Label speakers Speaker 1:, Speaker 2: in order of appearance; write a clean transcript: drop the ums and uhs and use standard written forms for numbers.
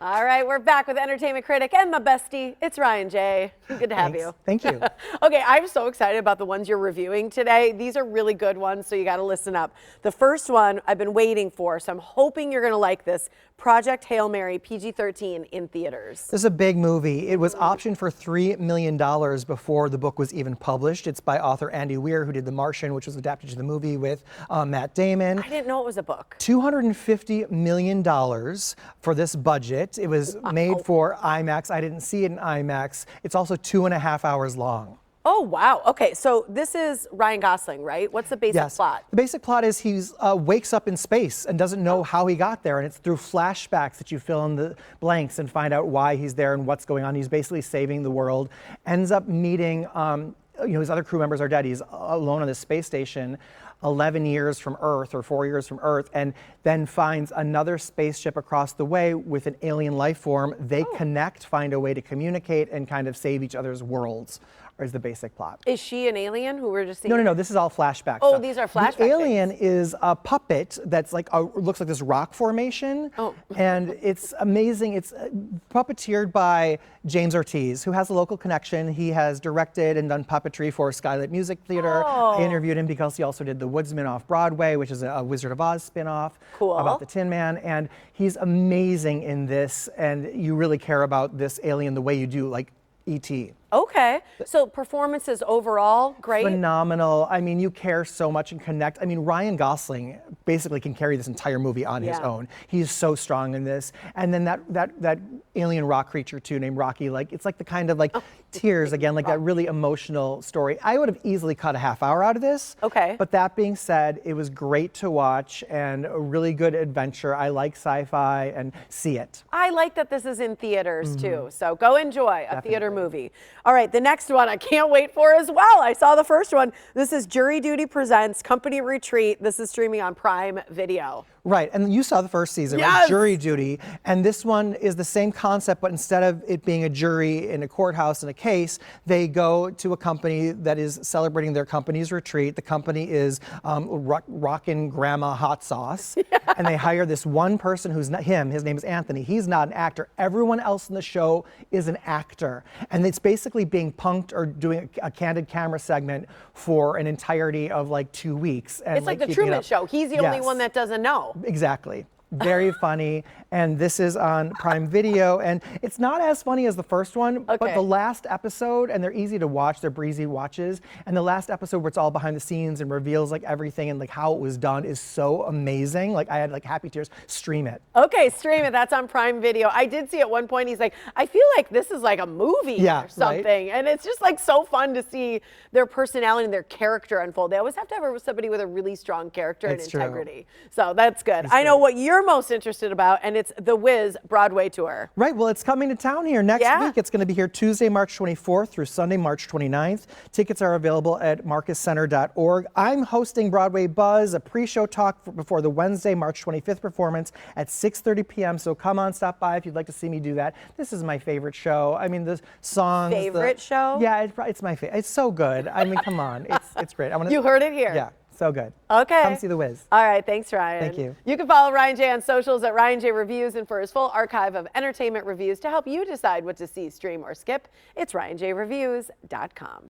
Speaker 1: All right, we're back with Entertainment Critic and my bestie. It's Ryan J. Good to have you.
Speaker 2: Thank you.
Speaker 1: Okay, I'm so excited about the ones you're reviewing today. These are really good ones, so you got to listen up. The first one I've been waiting for, so I'm hoping you're going to like this. Project Hail Mary, PG-13 in theaters.
Speaker 2: This is a big movie. It was optioned for $3 million before the book was even published. It's by author Andy Weir, who did The Martian, which was adapted to the movie with Matt Damon.
Speaker 1: I didn't know it was a book.
Speaker 2: $250 million for this budget. It was made for IMAX. I didn't see it in IMAX. It's also 2.5 hours long.
Speaker 1: Oh, wow. Okay, so this is Ryan Gosling, right? What's the basic plot?
Speaker 2: The basic plot is he wakes up in space and doesn't know how he got there, and it's through flashbacks that you fill in the blanks and find out why he's there and what's going on. He's basically saving the world. Ends up meeting, his other crew members are dead. He's alone on this space station 11 years from Earth or 4 years from Earth, and then finds another spaceship across the way with an alien life form. They connect, find a way to communicate, and kind of save each other's worlds. Is the basic plot.
Speaker 1: Is she an alien who we're just seeing?
Speaker 2: No, this is all flashback
Speaker 1: Oh,
Speaker 2: stuff.
Speaker 1: these are flashback
Speaker 2: The alien is a puppet that's like, looks like this rock formation.
Speaker 1: Oh.
Speaker 2: And it's amazing. It's puppeteered by James Ortiz, who has a local connection. He has directed and done puppetry for Skylit Music Theater. I interviewed him because he also did The Woodsman off Broadway, which is a Wizard of Oz spinoff about the Tin Man. And he's amazing in this, and you really care about this alien the way you do like E.T.
Speaker 1: Okay, so performances overall, great?
Speaker 2: Phenomenal. I mean, you care so much and connect. I mean, Ryan Gosling basically can carry this entire movie on his own. He's so strong in this. And then that alien rock creature too, named Rocky, like it's like the kind of like tears again, like that really emotional story. I would have easily cut a half hour out of this.
Speaker 1: Okay.
Speaker 2: But that being said, it was great to watch and a really good adventure. I like sci-fi and see it.
Speaker 1: I like that this is in theaters too, so go enjoy a theater movie. All right, the next one I can't wait for as well. I saw the first one. This is Jury Duty Presents Company Retreat. This is streaming on Prime Video.
Speaker 2: Right, and you saw the first season, right? Jury Duty, and this one is the same concept, but instead of it being a jury in a courthouse in a case, they go to a company that is celebrating their company's retreat. The company is Rockin' Grandma Hot Sauce, and they hire this one person who's not him. His name is Anthony. He's not an actor. Everyone else in the show is an actor, and it's basically being punked or doing a candid camera segment for an entirety of like 2 weeks. And
Speaker 1: it's like the Truman Show. He's the only one that doesn't know.
Speaker 2: Exactly. Very funny, and this is on Prime Video, and it's not as funny as the first one, but the last episode, and they're easy to watch, they're breezy watches, and the last episode where it's all behind the scenes and reveals like everything and like how it was done is so amazing. Like I had like happy tears. Stream it.
Speaker 1: Okay, stream it. That's on Prime Video. I did see at one point, he's like, I feel like this is like a movie or something, and it's just like so fun to see their personality and their character unfold. They always have to have somebody with a really strong character and integrity. So that's good. I know what you're most interested about, and it's the Wiz Broadway tour.
Speaker 2: Right, well, it's coming to town here next week. It's going to be here Tuesday, March 24th through Sunday, March 29th. Tickets are available at marcuscenter.org. I'm hosting Broadway Buzz, a pre-show talk before the Wednesday, March 25th performance at 6:30 p.m. So come on, stop by if you'd like to see me do that. This is my favorite show. I mean, the songs.
Speaker 1: Favorite show?
Speaker 2: Yeah, it's my favorite. It's so good. I mean, come on, it's great.
Speaker 1: You heard it here.
Speaker 2: Yeah. So good.
Speaker 1: Okay.
Speaker 2: Come see The Wiz.
Speaker 1: All right. Thanks, Ryan.
Speaker 2: Thank you.
Speaker 1: You can follow Ryan J on socials at Ryan J Reviews, and for his full archive of entertainment reviews to help you decide what to see, stream, or skip, it's RyanJReviews.com.